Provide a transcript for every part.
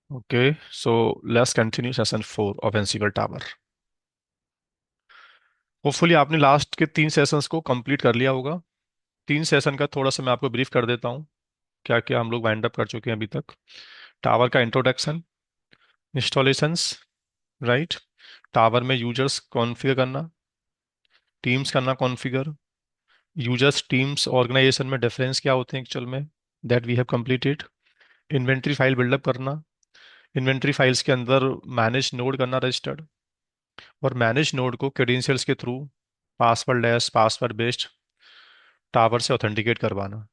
Okay, so let's continue session 4 of Ansible Tower. Hopefully आपने last के 3 sessions को complete कर लिया होगा। 3 सेशन का थोड़ा सा मैं आपको ब्रीफ कर देता हूँ, क्या क्या हम लोग वाइंड अप कर चुके हैं अभी तक। टावर का इंट्रोडक्शन, इंस्टॉलेशंस, राइट। टावर में यूजर्स कॉन्फ़िगर करना, टीम्स करना कॉन्फ़िगर, यूजर्स टीम्स ऑर्गेनाइजेशन में डिफरेंस क्या होते हैं एक्चुअल में, that we have completed. Inventory file buildup करना, इन्वेंट्री फाइल्स के अंदर मैनेज नोड करना रजिस्टर्ड, और मैनेज नोड को क्रेडेंशियल्स के through password less password based tower से ऑथेंटिकेट करवाना।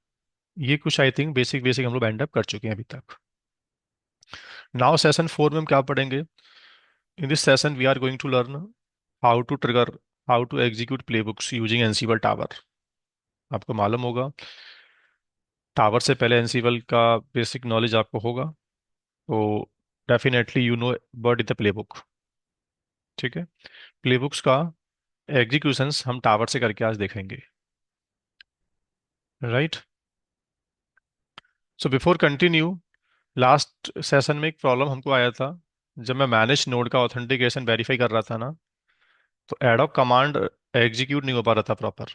ये कुछ आई थिंक बेसिक बेसिक हम लोग एंड अप कर चुके हैं अभी तक। नाउ सेशन 4 में हम क्या पढ़ेंगे? In this session we are going to learn how to trigger, how to execute playbooks using Ansible tower. आपको मालूम होगा, टावर से पहले एनसीबल का बेसिक नॉलेज आपको होगा, तो definitely you know what is the playbook. ठीक है, प्लेबुक्स का एग्जीक्यूशंस हम टावर से करके आज देखेंगे, right. So before continue, last session में एक प्रॉब्लम हमको आया था। जब मैं मैनेज नोड का ऑथेंटिकेशन वेरीफाई कर रहा था ना, तो एडॉक कमांड एग्जीक्यूट नहीं हो पा रहा था प्रॉपर।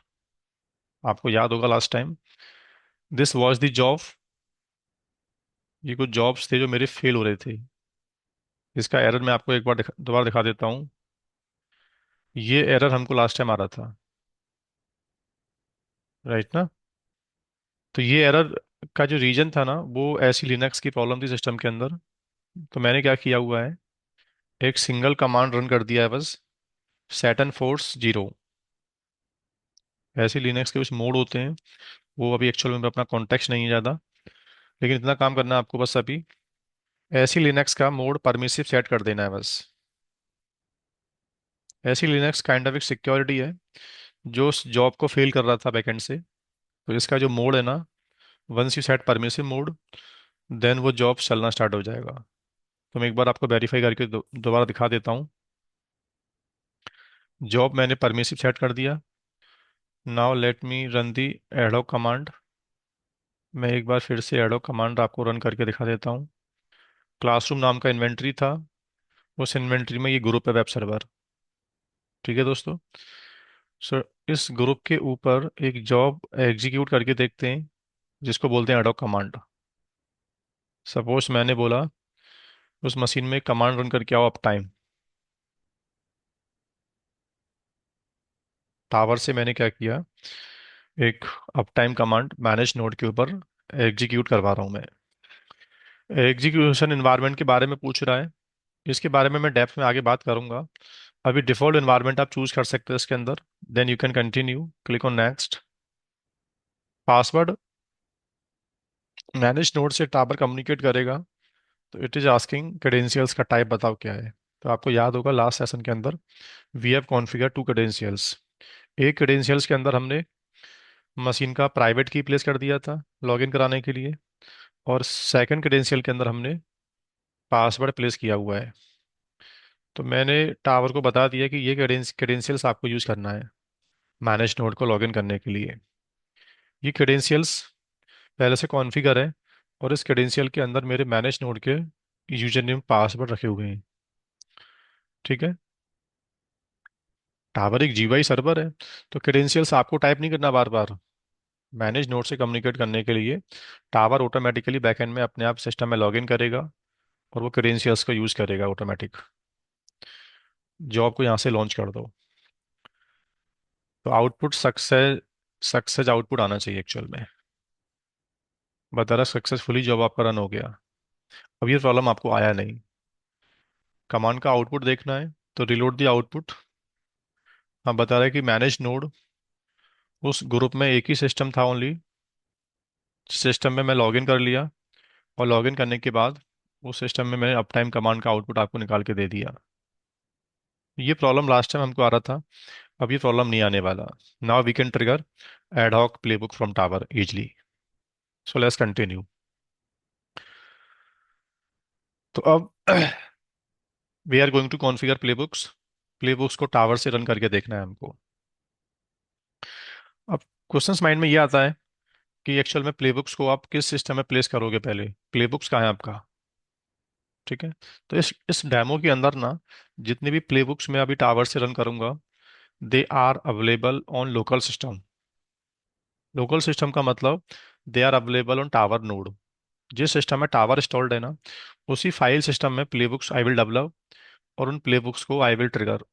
आपको याद होगा last time, this was the job. ये कुछ जॉब्स थे जो मेरे फेल हो रहे थे। इसका एरर मैं आपको एक बार दोबारा दिखा देता हूँ। ये एरर हमको लास्ट टाइम आ रहा था, राइट ना। तो ये एरर का जो रीजन था ना, वो ऐसी लिनक्स की प्रॉब्लम थी सिस्टम के अंदर। तो मैंने क्या किया हुआ है, एक सिंगल कमांड रन कर दिया है बस, सेटन फोर्स 0। ऐसे लिनक्स के कुछ मोड होते हैं, वो अभी एक्चुअल में अपना कॉन्टेक्स्ट नहीं है ज़्यादा, लेकिन इतना काम करना है आपको बस अभी। ऐसी लिनक्स का मोड परमिसिव सेट कर देना है बस। ऐसी लिनक्स काइंड ऑफ एक सिक्योरिटी है जो उस जॉब को फेल कर रहा था बैकएंड से। तो इसका जो मोड है ना, once you set permissive mode, then वो जॉब चलना स्टार्ट हो जाएगा। तो मैं एक बार आपको वेरीफाई करके दोबारा दिखा देता हूँ। जॉब मैंने परमिसिव सेट कर दिया। Now let me run the ad hoc command. मैं एक बार फिर से एडोक कमांड आपको रन करके दिखा देता हूँ। क्लासरूम नाम का इन्वेंट्री था, उस इन्वेंट्री में ये ग्रुप है वेब सर्वर। ठीक है दोस्तों, सर इस ग्रुप के ऊपर एक जॉब एग्जीक्यूट करके देखते हैं, जिसको बोलते हैं एडोक कमांड। सपोज मैंने बोला उस मशीन में कमांड रन करके आओ अप टाइम। टावर से मैंने क्या किया, एक up time command manage node के ऊपर एग्जीक्यूट करवा रहा हूँ मैं। एग्जीक्यूशन इन्वायरमेंट के बारे में पूछ रहा है, इसके बारे में मैं डेप्थ में आगे बात करूंगा। अभी डिफॉल्ट इन्वायरमेंट आप चूज कर सकते हैं इसके अंदर। Then you can continue, click on next. Password, manage node से टावर कम्युनिकेट करेगा, तो इट इज आस्किंग क्रेडेंशियल्स का टाइप बताओ क्या है। तो आपको याद होगा लास्ट सेशन के अंदर वी हैव कॉन्फ़िगर 2 क्रेडेंशियल्स। एक क्रेडेंशियल्स के अंदर हमने मशीन का प्राइवेट की प्लेस कर दिया था लॉगिन कराने के लिए, और सेकंड क्रेडेंशियल के अंदर हमने पासवर्ड प्लेस किया हुआ है। तो मैंने टावर को बता दिया कि ये क्रेडेंशियल्स आपको यूज करना है मैनेज नोड को लॉगिन करने के लिए। ये क्रेडेंशियल्स पहले से कॉन्फ़िगर है, और इस क्रेडेंशियल के अंदर मेरे मैनेज नोड के यूजर नेम पासवर्ड रखे हुए हैं। ठीक है, टावर एक जीवाई सर्वर है, तो क्रेडेंशियल्स आपको टाइप नहीं करना बार बार। मैनेज नोड से कम्युनिकेट करने के लिए टावर ऑटोमेटिकली बैकएंड में अपने आप सिस्टम में लॉगिन करेगा, और वो क्रेडेंशियल्स का यूज करेगा ऑटोमेटिक। जॉब को यहाँ से लॉन्च कर दो, तो आउटपुट सक्सेस, सक्सेस आउटपुट आना चाहिए एक्चुअल में। बता रहा सक्सेसफुली जॉब आपका रन हो गया। अब ये प्रॉब्लम आपको आया नहीं। कमांड का आउटपुट देखना है, तो रिलोड द आउटपुट। हम बता रहे हैं कि मैनेज नोड, उस ग्रुप में एक ही सिस्टम था ओनली, सिस्टम में मैं लॉगिन कर लिया, और लॉगिन करने के बाद उस सिस्टम में मैंने अप टाइम कमांड का आउटपुट आपको निकाल के दे दिया। ये प्रॉब्लम लास्ट टाइम हमको आ रहा था, अब ये प्रॉब्लम नहीं आने वाला। Now we can trigger ad hoc playbook from tower easily. So let's continue. तो अब we are going to configure playbooks. Playbooks को टावर से रन करके देखना है हमको। अब क्वेश्चंस माइंड में ये आता है कि एक्चुअल में प्लेबुक्स को आप किस सिस्टम में प्लेस करोगे। पहले प्लेबुक्स कहाँ है आपका? ठीक है। तो इस डेमो के अंदर ना, जितने भी प्ले बुक्स मैं अभी टावर से रन करूंगा, they are available on local system. Local system का मतलब they are available on tower node. जिस सिस्टम में टावर इंस्टॉल्ड है ना, उसी फाइल सिस्टम में playbooks I will develop, और उन प्ले बुक्स को आई विल ट्रिगर।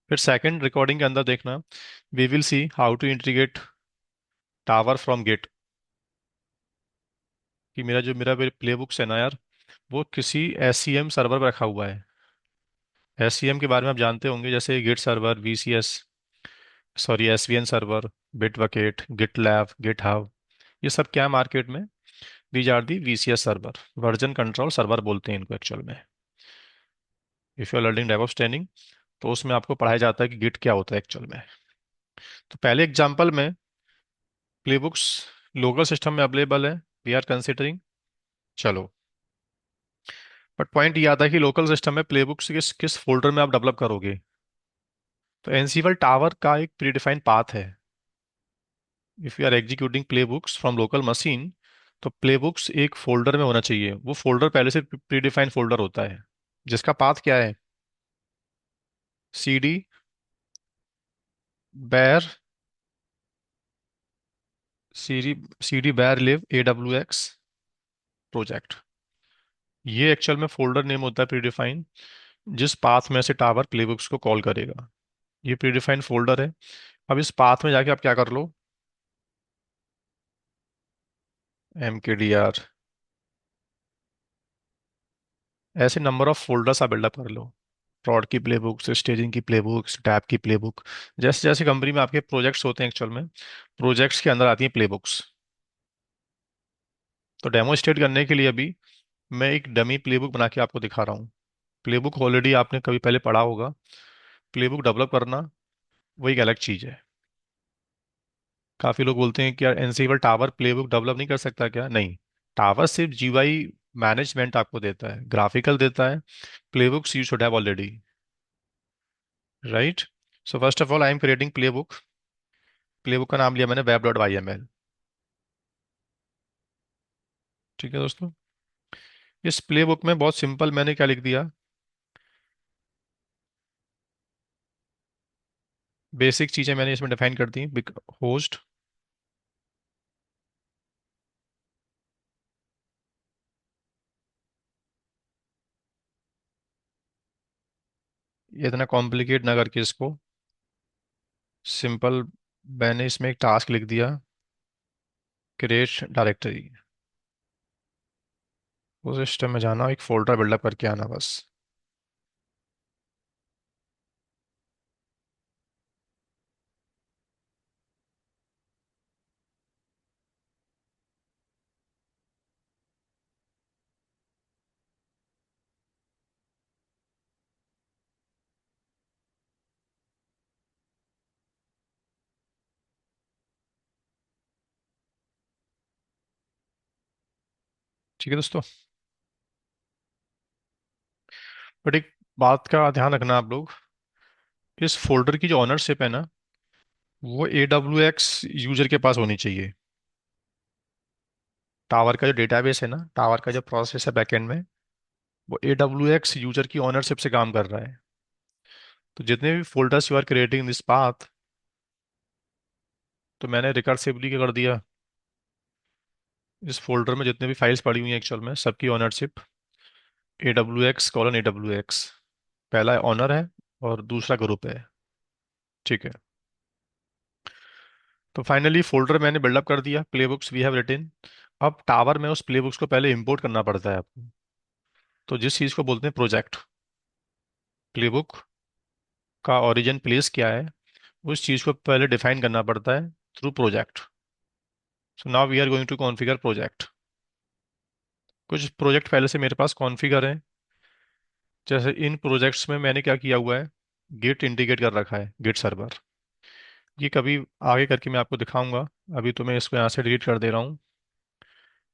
फिर सेकंड रिकॉर्डिंग के अंदर देखना, we will see how to integrate tower from Git. कि मेरा प्ले बुक्स है ना यार, वो किसी एससीएम सर्वर पर रखा हुआ है। एससीएम के बारे में आप जानते होंगे, जैसे Git server, VCS, sorry SVN server, Bitbucket, GitLab, GitHub. ये सब क्या मार्केट में, these are the VCS server, version control server बोलते हैं इनको एक्चुअल में। If you are learning DevOps training, तो उसमें आपको पढ़ाया जाता है कि गिट क्या होता है एक्चुअल में। तो पहले एग्जांपल में प्ले बुक्स लोकल सिस्टम में अवेलेबल है, वी आर कंसिडरिंग। चलो, बट पॉइंट ये आता है कि लोकल सिस्टम में प्ले बुक्स किस किस फोल्डर में आप डेवलप करोगे। तो एनसीवल टावर का एक प्रीडिफाइंड पाथ है। If you are executing playbooks from local machine, तो प्ले बुक्स एक फोल्डर में होना चाहिए। वो फोल्डर पहले से प्रीडिफाइंड फोल्डर होता है, जिसका पाथ क्या है, सी डी बैर, सी डी सी डी बैर लिव AWX प्रोजेक्ट। ये एक्चुअल में फोल्डर नेम होता है प्रीडिफाइंड, जिस पाथ में से टावर प्ले बुक्स को कॉल करेगा। ये प्रीडिफाइंड फोल्डर है। अब इस पाथ में जाके आप क्या कर लो, MKDR, ऐसे नंबर ऑफ फोल्डर्स आप बिल्डअप कर लो। प्रॉड की प्ले बुक्स, स्टेजिंग की प्ले बुक्स, टैब की प्ले बुक। जैसे जैसे कंपनी में आपके प्रोजेक्ट्स होते हैं एक्चुअल में, प्रोजेक्ट्स के अंदर आती हैं प्ले बुक्स। तो डेमोस्ट्रेट करने के लिए अभी मैं एक डमी प्ले बुक बना के आपको दिखा रहा हूँ। प्ले बुक ऑलरेडी आपने कभी पहले पढ़ा होगा। प्ले बुक डेवलप करना वो एक अलग चीज़ है। काफ़ी लोग बोलते हैं कि यार Ansible tower play book develop नहीं कर सकता क्या? नहीं, टावर सिर्फ जीयूआई मैनेजमेंट आपको देता है, ग्राफिकल देता है। Play books you should have already, right. So first of all I am creating play book. Play book का नाम लिया मैंने web.yml। ठीक है दोस्तों, इस प्ले बुक में बहुत सिंपल मैंने क्या लिख दिया, बेसिक चीज़ें मैंने इसमें डिफाइन कर दी। होस्ट, इतना कॉम्प्लिकेट ना करके इसको सिंपल, मैंने इसमें एक टास्क लिख दिया, क्रिएट डायरेक्टरी। उस सिस्टम में जाना, एक फोल्डर बिल्डअप करके आना बस। ठीक है दोस्तों, बट एक बात का ध्यान रखना आप लोग, इस फोल्डर की जो ऑनरशिप है ना, वो AWX यूजर के पास होनी चाहिए। टावर का जो डेटाबेस है ना, टावर का जो प्रोसेस है बैकएंड में, वो AWX यूजर की ऑनरशिप से काम कर रहा है। तो जितने भी folders you are creating this path, तो मैंने रिकर्सिवली क्या कर दिया, इस फोल्डर में जितने भी फाइल्स पड़ी हुई हैं एक्चुअल में, सबकी ऑनरशिप AWX:AWX। पहला ऑनर है और दूसरा ग्रुप है। ठीक है। तो फाइनली फोल्डर मैंने बिल्डअप कर दिया, playbooks we have written. अब टावर में उस प्ले बुक्स को पहले इंपोर्ट करना पड़ता है आपको। तो जिस चीज़ को बोलते हैं प्रोजेक्ट, प्ले बुक का ओरिजिन प्लेस क्या है, उस चीज़ को पहले डिफाइन करना पड़ता है through project. So now we are going to configure project. कुछ प्रोजेक्ट पहले से मेरे पास कॉन्फ़िगर हैं। जैसे इन प्रोजेक्ट्स में मैंने क्या किया हुआ है, गिट इंटीग्रेट कर रखा है, गिट सर्वर। ये कभी आगे करके मैं आपको दिखाऊंगा। अभी तो मैं इसको यहाँ से डिलीट कर दे रहा हूँ,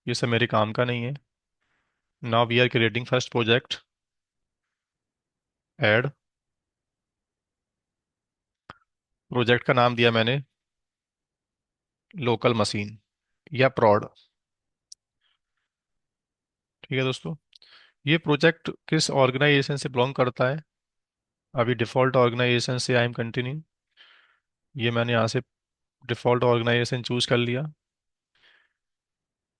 ये सब मेरे काम का नहीं है। Now we are creating first project, add. Project का नाम दिया मैंने लोकल मशीन या प्रॉड। ठीक है दोस्तों, ये प्रोजेक्ट किस ऑर्गेनाइजेशन से बिलोंग करता है? अभी डिफ़ॉल्ट ऑर्गेनाइजेशन से आई एम कंटिन्यू। ये मैंने यहाँ से डिफ़ॉल्ट ऑर्गेनाइजेशन चूज कर लिया।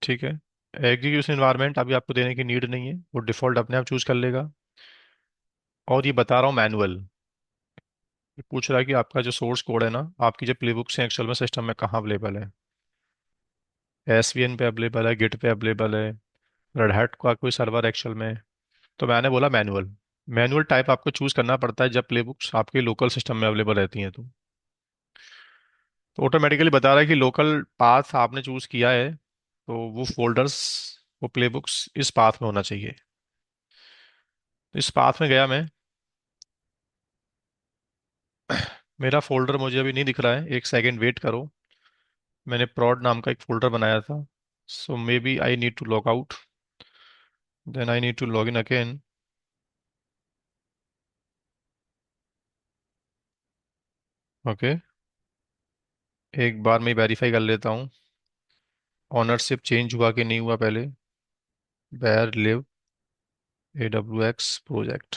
ठीक है। एग्जीक्यूशन इन्वायरमेंट अभी आपको देने की नीड नहीं है, वो डिफ़ॉल्ट अपने आप चूज कर लेगा। और ये बता रहा हूँ मैनुअल। ये पूछ रहा है कि आपका जो सोर्स कोड है ना, आपकी जो प्ले बुक्स हैं एक्चुअल में सिस्टम में कहाँ अवेलेबल है। एसवीएन पे अवेलेबल है, गिट पे अवेलेबल है, रेड हैट का कोई सर्वर एक्चुअल में। तो मैंने बोला मैनुअल। मैनुअल टाइप आपको चूज करना पड़ता है जब प्ले बुक्स आपके लोकल सिस्टम में अवेलेबल रहती हैं तो ऑटोमेटिकली बता रहा है कि लोकल पाथ आपने चूज किया है, तो वो फोल्डर्स, वो प्ले बुक्स इस पाथ में होना चाहिए। तो इस पाथ में गया मैं। मेरा फोल्डर मुझे अभी नहीं दिख रहा है, एक सेकंड वेट करो। मैंने prod नाम का एक फोल्डर बनाया था। So maybe I need to log out, then I need to log in again. Okay, एक बार मैं वेरीफाई कर लेता हूँ ऑनरशिप चेंज हुआ कि नहीं हुआ पहले। Bare live AWX project.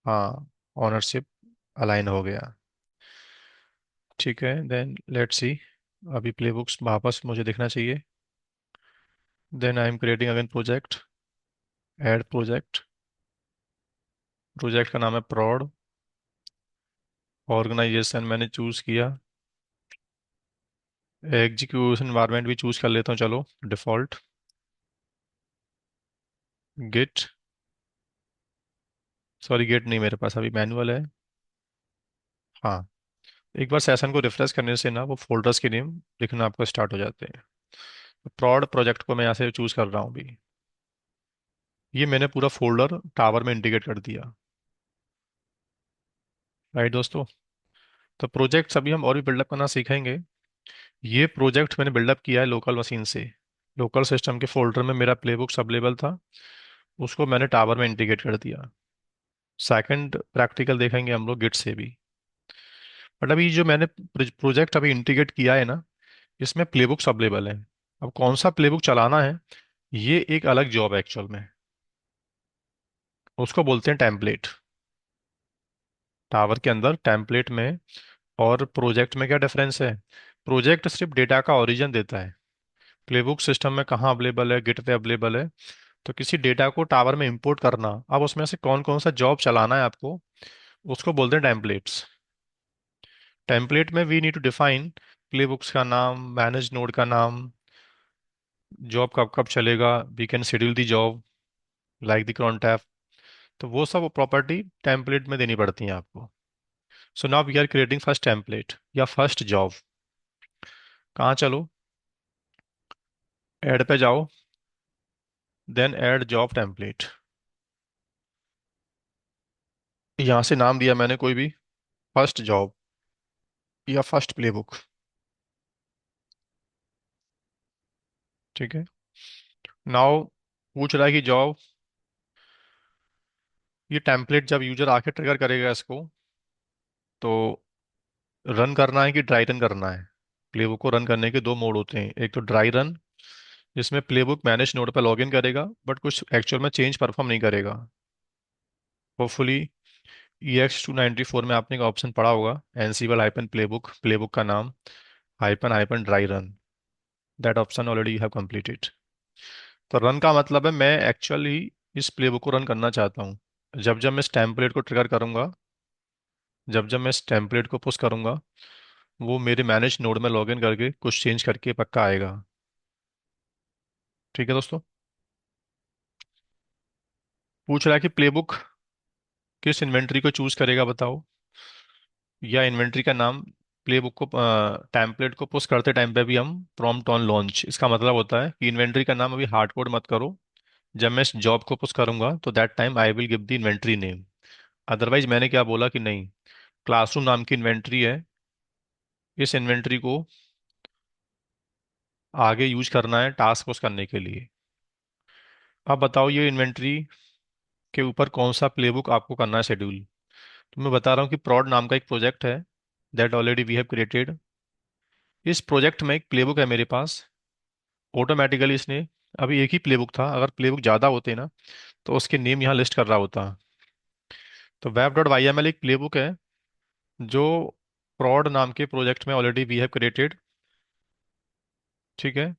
हाँ, ऑनरशिप अलाइन हो गया। ठीक है, देन लेट्स सी। अभी प्ले बुक्स वापस मुझे दिखना चाहिए। Then I am creating again project. Add project. Project का नाम है prod। ऑर्गेनाइजेशन मैंने चूज किया। एग्जीक्यूशन इन्वायरमेंट भी चूज कर लेता हूँ, चलो डिफॉल्ट। गिट, सॉरी गिट नहीं, मेरे पास अभी मैनुअल है। हाँ, एक बार सेशन को रिफ्रेश करने से ना वो फोल्डर्स के नेम दिखना आपको स्टार्ट हो जाते हैं। तो prod प्रोजेक्ट को मैं यहाँ से चूज कर रहा हूँ अभी। ये मैंने पूरा फोल्डर टावर में इंटीग्रेट कर दिया। राइट दोस्तों। तो प्रोजेक्ट्स अभी हम और भी बिल्डअप करना सीखेंगे। ये प्रोजेक्ट मैंने बिल्डअप किया है लोकल मशीन से। लोकल सिस्टम के फोल्डर में मेरा प्ले बुक्स अवेलेबल था, उसको मैंने टावर में इंटीग्रेट कर दिया। सेकंड प्रैक्टिकल देखेंगे हम लोग गिट से भी। बट अभी जो मैंने प्रोजेक्ट अभी इंटीग्रेट किया है ना, इसमें प्ले बुक्स अवेलेबल है। अब कौन सा प्ले बुक चलाना है, ये एक अलग जॉब है एक्चुअल में। उसको बोलते हैं टेम्पलेट। टावर के अंदर टेम्पलेट में और प्रोजेक्ट में क्या डिफरेंस है? प्रोजेक्ट सिर्फ डेटा का ओरिजिन देता है। प्लेबुक सिस्टम में कहाँ अवेलेबल है, गिट पे अवेलेबल है। तो किसी डेटा को टावर में इंपोर्ट करना, अब उसमें से कौन कौन सा जॉब चलाना है आपको, उसको बोलते हैं टेम्पलेट्स। टेम्पलेट में वी नीड टू डिफाइन प्लेबुक्स का नाम, मैनेज नोड का नाम, जॉब कब कब चलेगा, we can schedule the job like the cron tab. तो वो सब प्रॉपर्टी टेम्पलेट में देनी पड़ती हैं आपको। So now we are creating first template या फर्स्ट जॉब। कहाँ चलो, ऐड पे जाओ, देन ऐड जॉब टेम्पलेट। यहाँ से नाम दिया मैंने कोई भी, फर्स्ट जॉब या फर्स्ट प्लेबुक। ठीक है। नाउ पूछ रहा है कि जॉब, ये टेम्पलेट जब यूजर आके ट्रिगर करेगा इसको, तो रन करना है कि ड्राई रन करना है। प्लेबुक को रन करने के दो मोड होते हैं, एक तो ड्राई रन, जिसमें प्लेबुक मैनेज नोड पर लॉगिन करेगा बट कुछ एक्चुअल में चेंज परफॉर्म नहीं करेगा। होपफुली EX294 में आपने एक ऑप्शन पढ़ा होगा, एनसीबल हाइपन प्लेबुक, प्लेबुक का नाम hyphen hyphen dry run. That option already you have completed. तो रन का मतलब है मैं एक्चुअली इस प्लेबुक को रन करना चाहता हूँ। जब जब मैं इस टेम्पलेट को ट्रिगर करूंगा, जब जब मैं इस टेम्पलेट को पुश करूंगा, वो मेरे मैनेज नोड में लॉगिन करके कुछ चेंज करके पक्का आएगा। ठीक है दोस्तों। पूछ रहा है कि प्लेबुक किस इन्वेंटरी को चूज करेगा बताओ, या इन्वेंटरी का नाम। प्लेबुक को टेम्पलेट को पुश करते टाइम पे भी हम प्रॉम्प्ट ऑन लॉन्च, इसका मतलब होता है कि इन्वेंटरी का नाम अभी हार्ड कोड मत करो। जब मैं इस जॉब को पुश करूंगा तो that time I will give the inventory name. Otherwise मैंने क्या बोला कि नहीं, क्लासरूम नाम की इन्वेंटरी है, इस इन्वेंटरी को आगे यूज करना है टास्क पुश करने के लिए। अब बताओ ये इन्वेंटरी के ऊपर कौन सा प्लेबुक आपको करना है शेड्यूल। तो मैं बता रहा हूँ कि prod नाम का एक प्रोजेक्ट है, that already we have created. इस प्रोजेक्ट में एक प्लेबुक है मेरे पास। ऑटोमेटिकली इसने अभी एक ही प्लेबुक था, अगर प्लेबुक ज़्यादा होते ना तो उसके नेम यहाँ लिस्ट कर रहा होता। तो web dot Y M L एक प्लेबुक है जो प्रॉड नाम के प्रोजेक्ट में ऑलरेडी वी हैव क्रिएटेड। ठीक है।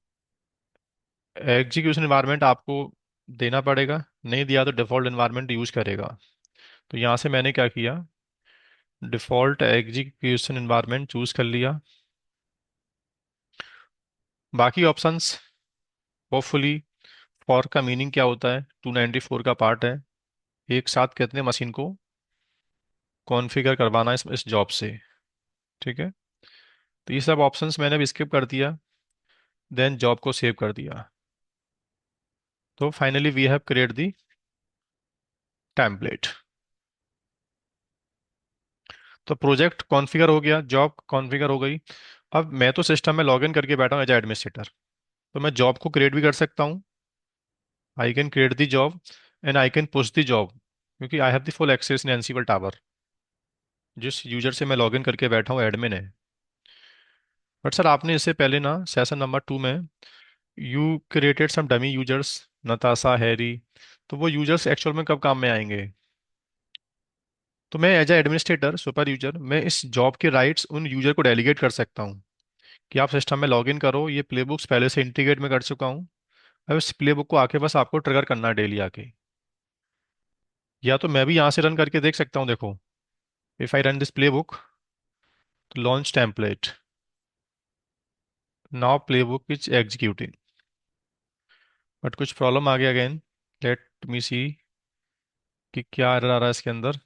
एग्जीक्यूशन इन्वायरमेंट आपको देना पड़ेगा, नहीं दिया तो डिफॉल्ट इन्वायरमेंट यूज करेगा। तो यहाँ से मैंने क्या किया, डिफॉल्ट एग्जीक्यूशन इन्वायरमेंट चूज कर लिया। बाकी ऑप्शंस होपफुली, फॉर का मीनिंग क्या होता है, 294 का पार्ट है, एक साथ कितने मशीन को कॉन्फ़िगर करवाना है इस जॉब से। ठीक है। तो ये सब ऑप्शंस मैंने भी स्किप कर दिया, देन जॉब को सेव कर दिया। तो finally we have create the template. तो प्रोजेक्ट कॉन्फ़िगर हो गया, जॉब कॉन्फ़िगर हो गई। अब मैं तो सिस्टम में लॉगिन करके बैठा हूँ एज एडमिनिस्ट्रेटर, तो मैं जॉब को क्रिएट भी कर सकता हूँ। I can create the job and I can push the job, क्योंकि I have the full access in Ansible tower. जिस यूजर से मैं लॉगिन करके बैठा हूँ एडमिन है। बट सर आपने इससे पहले ना सेशन नंबर 2 में you created some dummy users, Natasha, Harry, तो वो यूजर्स एक्चुअल में कब काम में आएंगे? तो मैं as a administrator super user, मैं इस जॉब के राइट्स उन यूजर को डेलीगेट कर सकता हूँ कि आप सिस्टम में लॉगिन करो, ये प्लेबुक्स पहले से इंटीग्रेट में कर चुका हूँ, अब इस प्लेबुक को आके बस आपको ट्रिगर करना है डेली आके। या तो मैं भी यहाँ से रन करके देख सकता हूँ, देखो, if I run this playbook, launch template, now playbook is executing, but कुछ प्रॉब्लम आ गया अगेन। लेट मी सी कि क्या एरर आ रहा है इसके अंदर,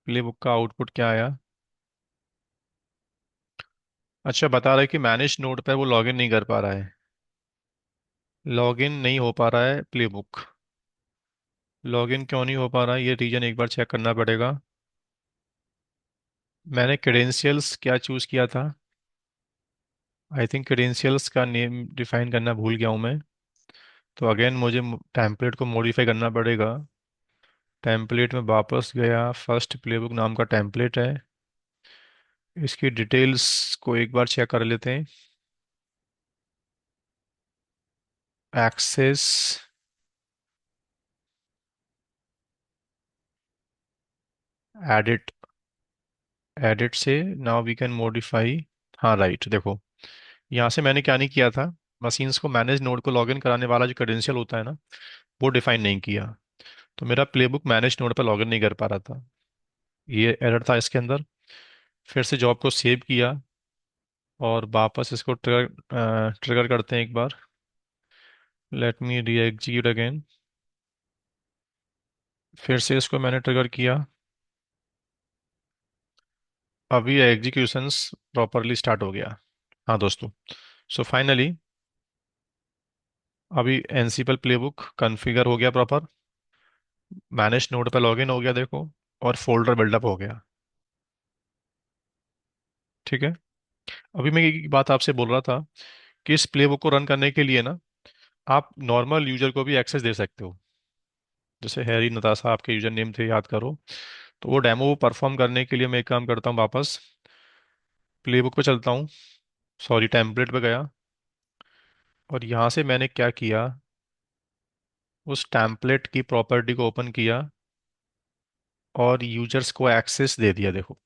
प्लेबुक का आउटपुट क्या आया। अच्छा, बता रहा है कि मैनेज नोड पर वो लॉगिन नहीं कर पा रहा है, लॉगिन नहीं हो पा रहा है प्लेबुक। लॉगिन क्यों नहीं हो पा रहा है, ये रीजन एक बार चेक करना पड़ेगा। मैंने क्रेडेंशियल्स क्या चूज़ किया था, आई थिंक क्रेडेंशियल्स का नेम डिफाइन करना भूल गया हूँ मैं। तो अगेन मुझे टेम्पलेट को मॉडिफाई करना पड़ेगा। टेम्पलेट में वापस गया, फर्स्ट प्लेबुक नाम का टेम्पलेट है, इसकी डिटेल्स को एक बार चेक कर लेते हैं। एक्सेस, एडिट, एडिट से नाउ वी कैन मॉडिफाई। हाँ राइट, देखो यहाँ से मैंने क्या नहीं किया था, मशीन्स को मैनेज नोड को लॉगिन कराने वाला जो क्रेडेंशियल होता है ना, वो डिफाइन नहीं किया। तो मेरा प्लेबुक मैनेज नोड पर लॉगिन नहीं कर पा रहा था, ये एरर था इसके अंदर। फिर से जॉब को सेव किया और वापस इसको ट्रिगर ट्रिगर करते हैं एक बार। लेट मी री एग्जीक्यूट अगेन। फिर से इसको मैंने ट्रिगर किया, अभी एग्जीक्यूशंस प्रॉपरली स्टार्ट हो गया। हाँ दोस्तों, सो फाइनली अभी एनसीपल प्लेबुक कॉन्फ़िगर हो गया प्रॉपर, मैनेज नोड पे लॉगिन हो गया देखो, और फोल्डर बिल्डअप हो गया। ठीक है। अभी मैं एक बात आपसे बोल रहा था कि इस प्लेबुक को रन करने के लिए ना आप नॉर्मल यूजर को भी एक्सेस दे सकते हो। जैसे हैरी, नताशा आपके यूजर नेम थे, याद करो। तो वो डेमो परफॉर्म करने के लिए मैं एक काम करता हूँ, वापस प्लेबुक पे चलता हूँ, सॉरी टेम्पलेट पे गया, और यहाँ से मैंने क्या किया, उस टेम्पलेट की प्रॉपर्टी को ओपन किया और यूजर्स को एक्सेस दे दिया। देखो,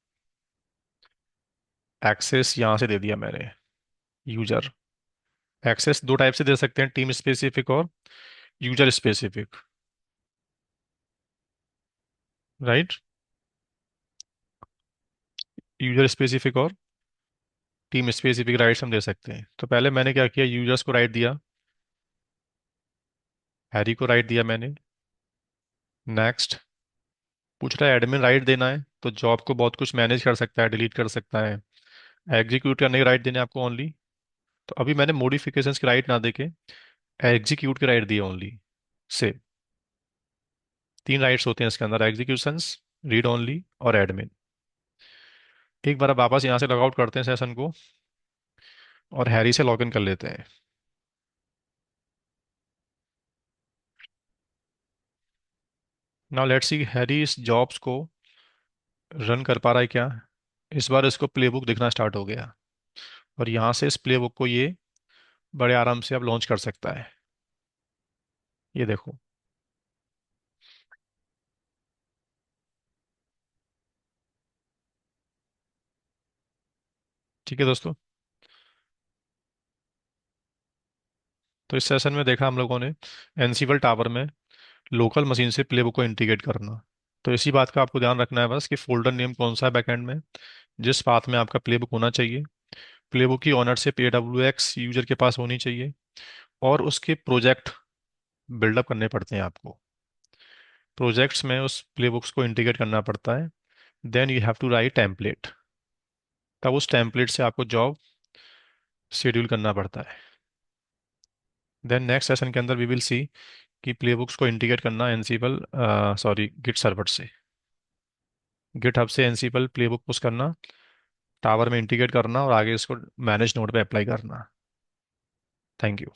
एक्सेस यहाँ से दे दिया मैंने, यूजर एक्सेस दो टाइप से दे सकते हैं, टीम स्पेसिफिक और user specific. Right, user specific और टीम स्पेसिफिक राइट्स हम दे सकते हैं। तो पहले मैंने क्या किया, यूजर्स को राइट दिया, हैरी को राइट दिया मैंने। नेक्स्ट, पूछ रहा है एडमिन राइट देना है, तो जॉब को बहुत कुछ मैनेज कर सकता है, डिलीट कर सकता है। एग्जीक्यूट करने के राइट देने आपको ओनली, तो अभी मैंने मॉडिफिकेशंस के राइट ना देके एग्जीक्यूट के राइट दिए ओनली से। तीन राइट्स होते हैं इसके अंदर, एग्जीक्यूशंस, रीड ओनली और एडमिन। एक बार अब वापस यहाँ से लॉगआउट करते हैं सेशन को और हैरी से लॉगिन कर लेते हैं। नाउ लेट्स सी हैरी इस जॉब्स को रन कर पा रहा है क्या। इस बार इसको प्लेबुक दिखना स्टार्ट हो गया, और यहाँ से इस प्लेबुक को ये बड़े आराम से अब लॉन्च कर सकता है। ये देखो। ठीक है दोस्तों। तो इस सेशन में देखा हम लोगों ने एनसीबल टावर में लोकल मशीन से प्लेबुक को इंटीग्रेट करना। तो इसी बात का आपको ध्यान रखना है बस कि फोल्डर नेम कौन सा है बैकएंड में, जिस पाथ में आपका प्लेबुक होना चाहिए। प्लेबुक की ओनरशिप AWX यूजर के पास होनी चाहिए, और उसके प्रोजेक्ट बिल्डअप करने पड़ते हैं आपको। प्रोजेक्ट्स में उस प्लेबुक्स को इंटीग्रेट करना पड़ता है। Then you have to write template. तब उस टेम्पलेट से आपको जॉब शेड्यूल करना पड़ता है। देन नेक्स्ट सेशन के अंदर वी विल सी कि प्लेबुक्स को इंटीग्रेट करना एनसीबल, सॉरी, गिट सर्वर से, गिट हब से एनसीबल प्लेबुक पुश करना, टावर में इंटीग्रेट करना और आगे इसको मैनेज नोड पे अप्लाई करना। Thank you.